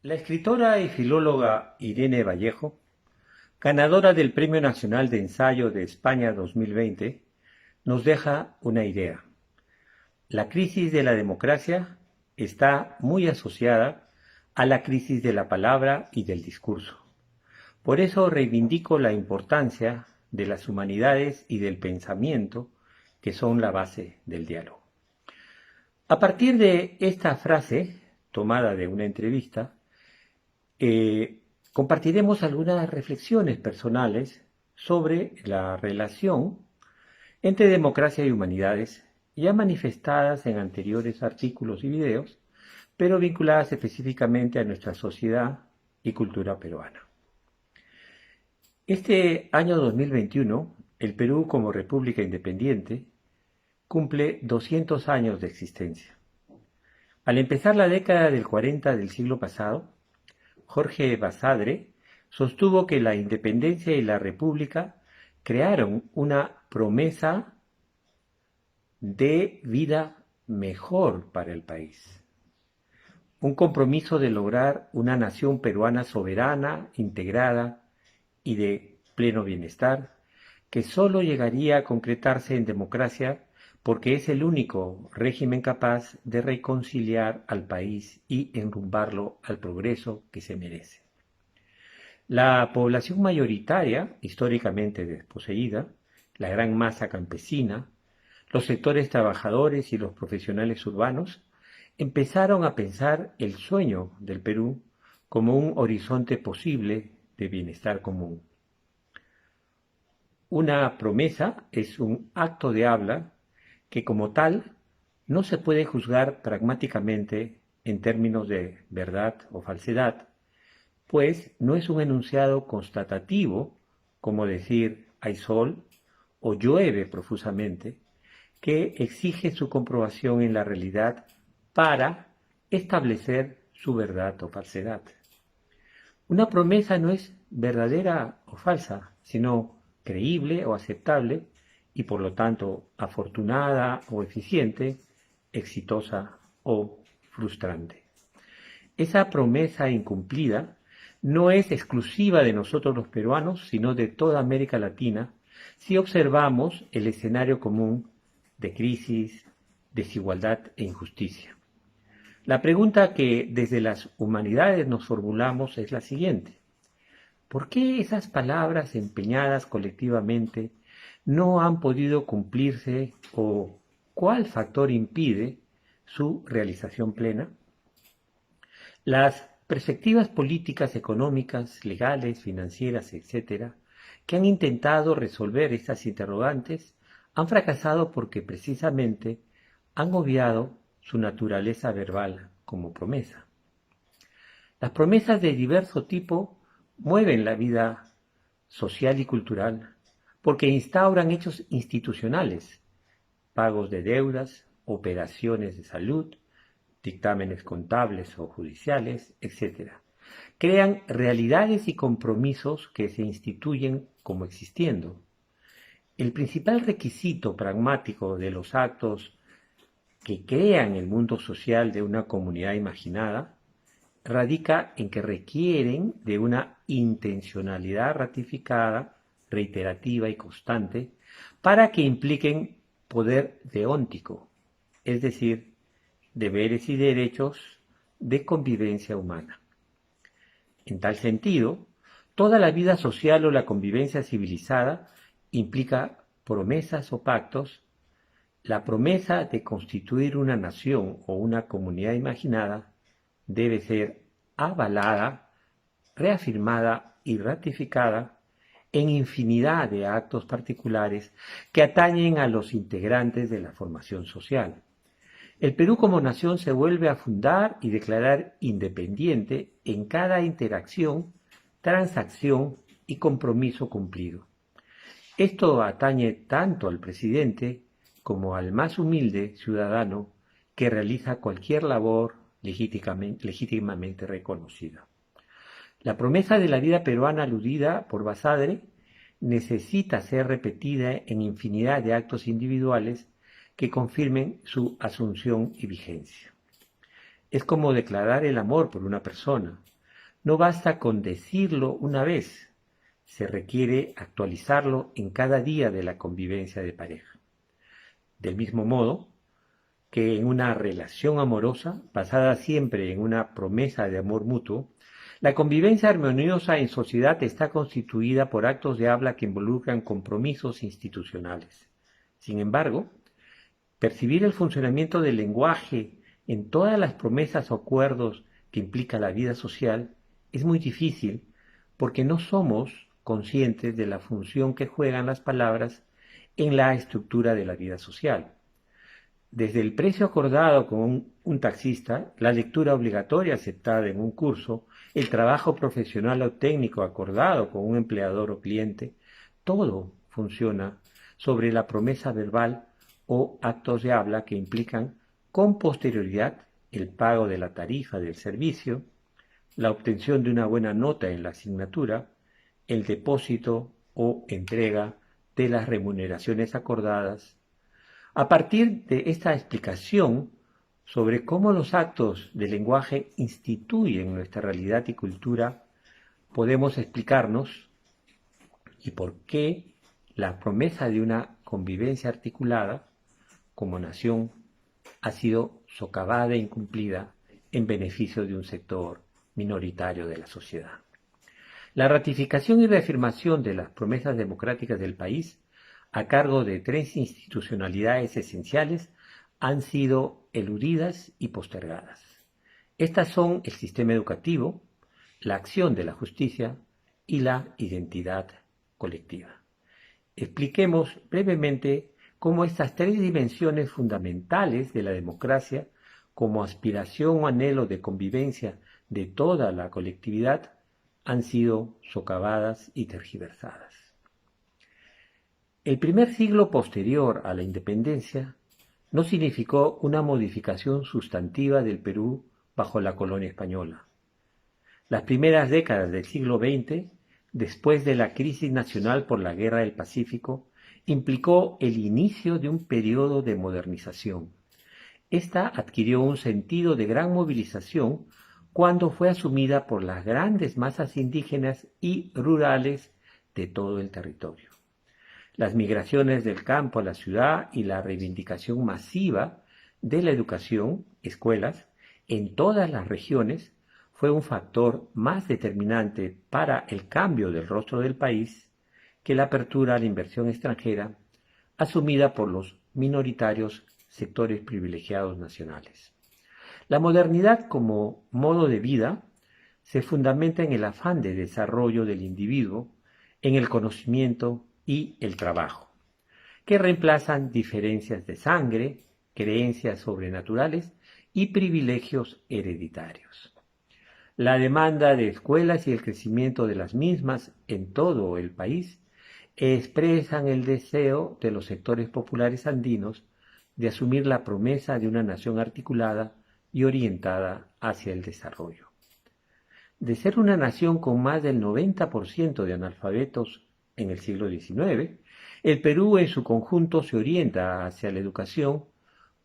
La escritora y filóloga Irene Vallejo, ganadora del Premio Nacional de Ensayo de España 2020, nos deja una idea. La crisis de la democracia está muy asociada a la crisis de la palabra y del discurso. Por eso reivindico la importancia de las humanidades y del pensamiento, que son la base del diálogo. A partir de esta frase, tomada de una entrevista, compartiremos algunas reflexiones personales sobre la relación entre democracia y humanidades, ya manifestadas en anteriores artículos y videos, pero vinculadas específicamente a nuestra sociedad y cultura peruana. Este año 2021, el Perú como república independiente cumple 200 años de existencia. Al empezar la década del 40 del siglo pasado, Jorge Basadre sostuvo que la independencia y la república crearon una promesa de vida mejor para el país. Un compromiso de lograr una nación peruana soberana, integrada y de pleno bienestar, que solo llegaría a concretarse en democracia porque es el único régimen capaz de reconciliar al país y enrumbarlo al progreso que se merece. La población mayoritaria, históricamente desposeída, la gran masa campesina, los sectores trabajadores y los profesionales urbanos, empezaron a pensar el sueño del Perú como un horizonte posible de bienestar común. Una promesa es un acto de habla que como tal no se puede juzgar pragmáticamente en términos de verdad o falsedad, pues no es un enunciado constatativo, como decir hay sol o llueve profusamente, que exige su comprobación en la realidad para establecer su verdad o falsedad. Una promesa no es verdadera o falsa, sino creíble o aceptable y por lo tanto afortunada o eficiente, exitosa o frustrante. Esa promesa incumplida no es exclusiva de nosotros los peruanos, sino de toda América Latina, si observamos el escenario común de crisis, desigualdad e injusticia. La pregunta que desde las humanidades nos formulamos es la siguiente: ¿por qué esas palabras empeñadas colectivamente no han podido cumplirse o cuál factor impide su realización plena? Las perspectivas políticas, económicas, legales, financieras, etcétera, que han intentado resolver estas interrogantes han fracasado porque precisamente han obviado su naturaleza verbal como promesa. Las promesas de diverso tipo mueven la vida social y cultural porque instauran hechos institucionales, pagos de deudas, operaciones de salud, dictámenes contables o judiciales, etc. Crean realidades y compromisos que se instituyen como existiendo. El principal requisito pragmático de los actos que crean el mundo social de una comunidad imaginada radica en que requieren de una intencionalidad ratificada, reiterativa y constante para que impliquen poder deóntico, es decir, deberes y derechos de convivencia humana. En tal sentido, toda la vida social o la convivencia civilizada implica promesas o pactos. La promesa de constituir una nación o una comunidad imaginada debe ser avalada, reafirmada y ratificada en infinidad de actos particulares que atañen a los integrantes de la formación social. El Perú como nación se vuelve a fundar y declarar independiente en cada interacción, transacción y compromiso cumplido. Esto atañe tanto al presidente como al más humilde ciudadano que realiza cualquier labor legítimamente reconocida. La promesa de la vida peruana aludida por Basadre necesita ser repetida en infinidad de actos individuales que confirmen su asunción y vigencia. Es como declarar el amor por una persona, no basta con decirlo una vez, se requiere actualizarlo en cada día de la convivencia de pareja. Del mismo modo que en una relación amorosa, basada siempre en una promesa de amor mutuo, la convivencia armoniosa en sociedad está constituida por actos de habla que involucran compromisos institucionales. Sin embargo, percibir el funcionamiento del lenguaje en todas las promesas o acuerdos que implica la vida social es muy difícil porque no somos conscientes de la función que juegan las palabras en la estructura de la vida social. Desde el precio acordado con un taxista, la lectura obligatoria aceptada en un curso, el trabajo profesional o técnico acordado con un empleador o cliente, todo funciona sobre la promesa verbal o actos de habla que implican con posterioridad el pago de la tarifa del servicio, la obtención de una buena nota en la asignatura, el depósito o entrega de las remuneraciones acordadas. A partir de esta explicación sobre cómo los actos del lenguaje instituyen nuestra realidad y cultura, podemos explicarnos y por qué la promesa de una convivencia articulada como nación ha sido socavada e incumplida en beneficio de un sector minoritario de la sociedad. La ratificación y reafirmación de las promesas democráticas del país a cargo de tres institucionalidades esenciales han sido eludidas y postergadas. Estas son el sistema educativo, la acción de la justicia y la identidad colectiva. Expliquemos brevemente cómo estas tres dimensiones fundamentales de la democracia, como aspiración o anhelo de convivencia de toda la colectividad, han sido socavadas y tergiversadas. El primer siglo posterior a la independencia no significó una modificación sustantiva del Perú bajo la colonia española. Las primeras décadas del siglo XX, después de la crisis nacional por la Guerra del Pacífico, implicó el inicio de un periodo de modernización. Esta adquirió un sentido de gran movilización cuando fue asumida por las grandes masas indígenas y rurales de todo el territorio. Las migraciones del campo a la ciudad y la reivindicación masiva de la educación, escuelas, en todas las regiones, fue un factor más determinante para el cambio del rostro del país que la apertura a la inversión extranjera asumida por los minoritarios sectores privilegiados nacionales. La modernidad como modo de vida se fundamenta en el afán de desarrollo del individuo, en el conocimiento y el trabajo, que reemplazan diferencias de sangre, creencias sobrenaturales y privilegios hereditarios. La demanda de escuelas y el crecimiento de las mismas en todo el país expresan el deseo de los sectores populares andinos de asumir la promesa de una nación articulada y orientada hacia el desarrollo. De ser una nación con más del 90% de analfabetos en el siglo XIX, el Perú en su conjunto se orienta hacia la educación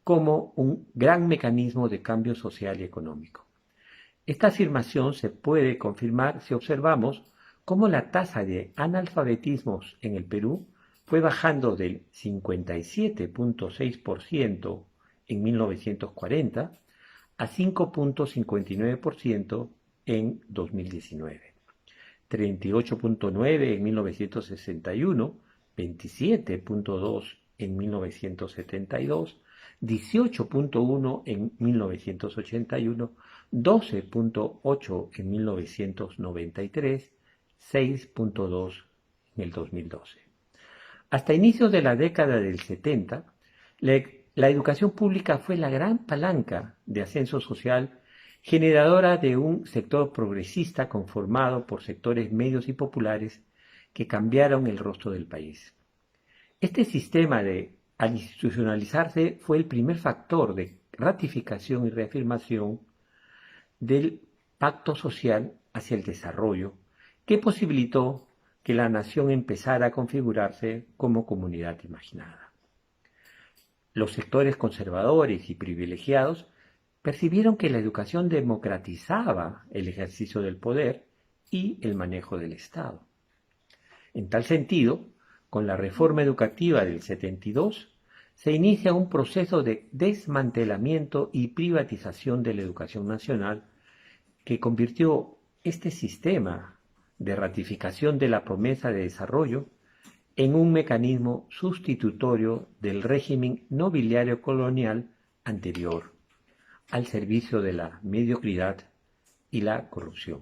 como un gran mecanismo de cambio social y económico. Esta afirmación se puede confirmar si observamos cómo la tasa de analfabetismos en el Perú fue bajando del 57.6% en 1940 a 5.59% en 2019. 38.9 en 1961, 27.2 en 1972, 18.1 en 1981, 12.8 en 1993, 6.2 en el 2012. Hasta inicios de la década del 70, la educación pública fue la gran palanca de ascenso social generadora de un sector progresista conformado por sectores medios y populares que cambiaron el rostro del país. Este sistema al institucionalizarse fue el primer factor de ratificación y reafirmación del pacto social hacia el desarrollo que posibilitó que la nación empezara a configurarse como comunidad imaginada. Los sectores conservadores y privilegiados percibieron que la educación democratizaba el ejercicio del poder y el manejo del Estado. En tal sentido, con la reforma educativa del 72, se inicia un proceso de desmantelamiento y privatización de la educación nacional que convirtió este sistema de ratificación de la promesa de desarrollo en un mecanismo sustitutorio del régimen nobiliario colonial anterior, al servicio de la mediocridad y la corrupción.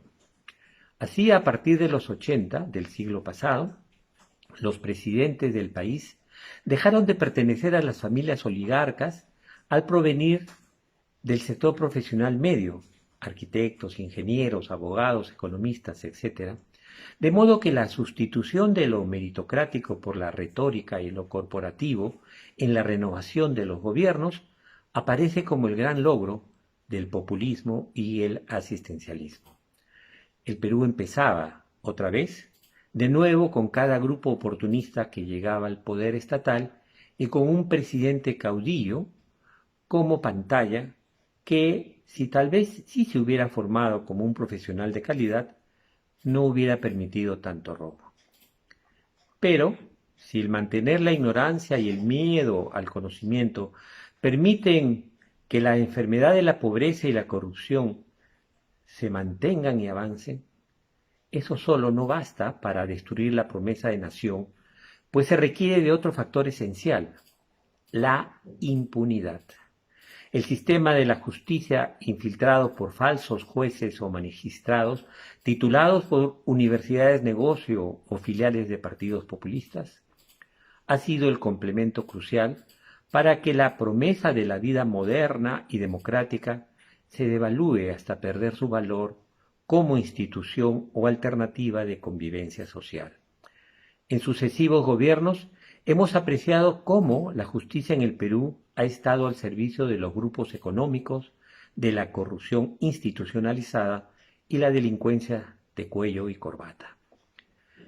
Así, a partir de los 80 del siglo pasado, los presidentes del país dejaron de pertenecer a las familias oligarcas al provenir del sector profesional medio, arquitectos, ingenieros, abogados, economistas, etc., de modo que la sustitución de lo meritocrático por la retórica y lo corporativo en la renovación de los gobiernos aparece como el gran logro del populismo y el asistencialismo. El Perú empezaba, otra vez, de nuevo con cada grupo oportunista que llegaba al poder estatal y con un presidente caudillo como pantalla que, si tal vez sí se hubiera formado como un profesional de calidad, no hubiera permitido tanto robo. Pero, si el mantener la ignorancia y el miedo al conocimiento permiten que la enfermedad de la pobreza y la corrupción se mantengan y avancen, eso solo no basta para destruir la promesa de nación, pues se requiere de otro factor esencial, la impunidad. El sistema de la justicia, infiltrado por falsos jueces o magistrados, titulados por universidades negocio o filiales de partidos populistas, ha sido el complemento crucial para que la promesa de la vida moderna y democrática se devalúe hasta perder su valor como institución o alternativa de convivencia social. En sucesivos gobiernos hemos apreciado cómo la justicia en el Perú ha estado al servicio de los grupos económicos, de la corrupción institucionalizada y la delincuencia de cuello y corbata.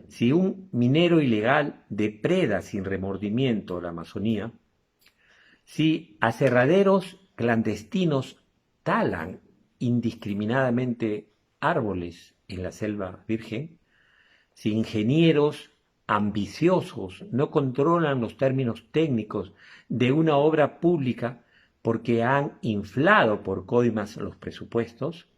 Si un minero ilegal depreda sin remordimiento la Amazonía, si aserraderos clandestinos talan indiscriminadamente árboles en la selva virgen, si ingenieros ambiciosos no controlan los términos técnicos de una obra pública porque han inflado por coimas los presupuestos,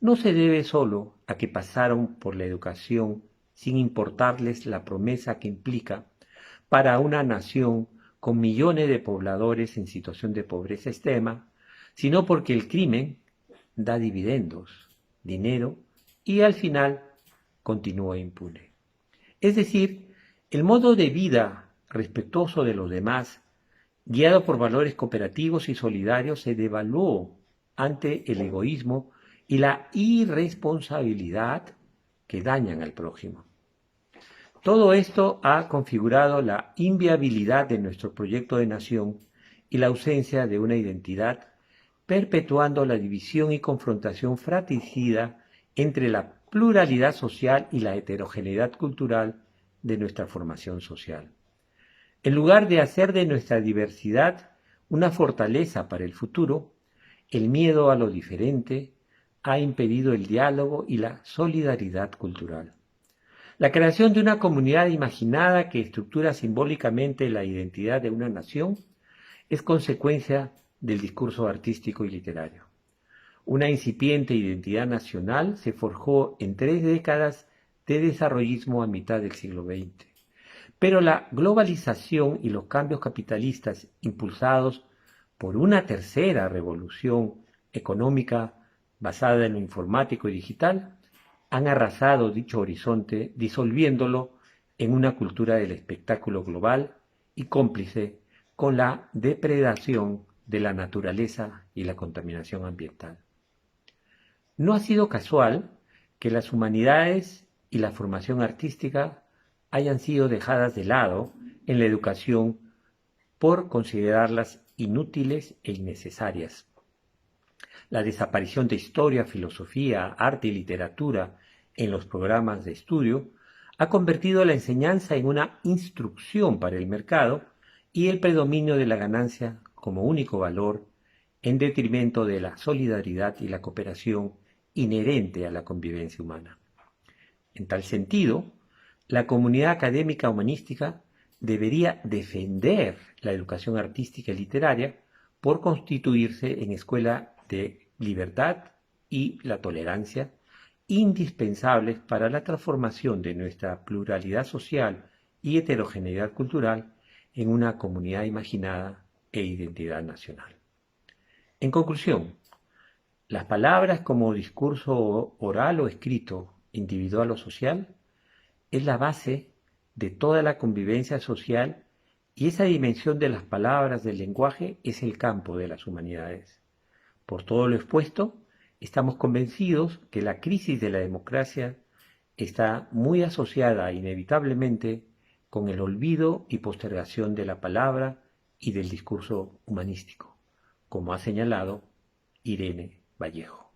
no se debe solo a que pasaron por la educación sin importarles la promesa que implica para una nación con millones de pobladores en situación de pobreza extrema, sino porque el crimen da dividendos, dinero y al final continúa impune. Es decir, el modo de vida respetuoso de los demás, guiado por valores cooperativos y solidarios, se devaluó ante el egoísmo y la irresponsabilidad que dañan al prójimo. Todo esto ha configurado la inviabilidad de nuestro proyecto de nación y la ausencia de una identidad, perpetuando la división y confrontación fratricida entre la pluralidad social y la heterogeneidad cultural de nuestra formación social. En lugar de hacer de nuestra diversidad una fortaleza para el futuro, el miedo a lo diferente ha impedido el diálogo y la solidaridad cultural. La creación de una comunidad imaginada que estructura simbólicamente la identidad de una nación es consecuencia del discurso artístico y literario. Una incipiente identidad nacional se forjó en 3 décadas de desarrollismo a mitad del siglo XX. Pero la globalización y los cambios capitalistas impulsados por una tercera revolución económica basada en lo informático y digital han arrasado dicho horizonte, disolviéndolo en una cultura del espectáculo global y cómplice con la depredación de la naturaleza y la contaminación ambiental. No ha sido casual que las humanidades y la formación artística hayan sido dejadas de lado en la educación por considerarlas inútiles e innecesarias. La desaparición de historia, filosofía, arte y literatura en los programas de estudio ha convertido la enseñanza en una instrucción para el mercado y el predominio de la ganancia como único valor en detrimento de la solidaridad y la cooperación inherente a la convivencia humana. En tal sentido, la comunidad académica humanística debería defender la educación artística y literaria por constituirse en escuela de libertad y la tolerancia, indispensables para la transformación de nuestra pluralidad social y heterogeneidad cultural en una comunidad imaginada e identidad nacional. En conclusión, las palabras como discurso oral o escrito, individual o social, es la base de toda la convivencia social y esa dimensión de las palabras del lenguaje es el campo de las humanidades. Por todo lo expuesto, estamos convencidos que la crisis de la democracia está muy asociada inevitablemente con el olvido y postergación de la palabra y del discurso humanístico, como ha señalado Irene Vallejo.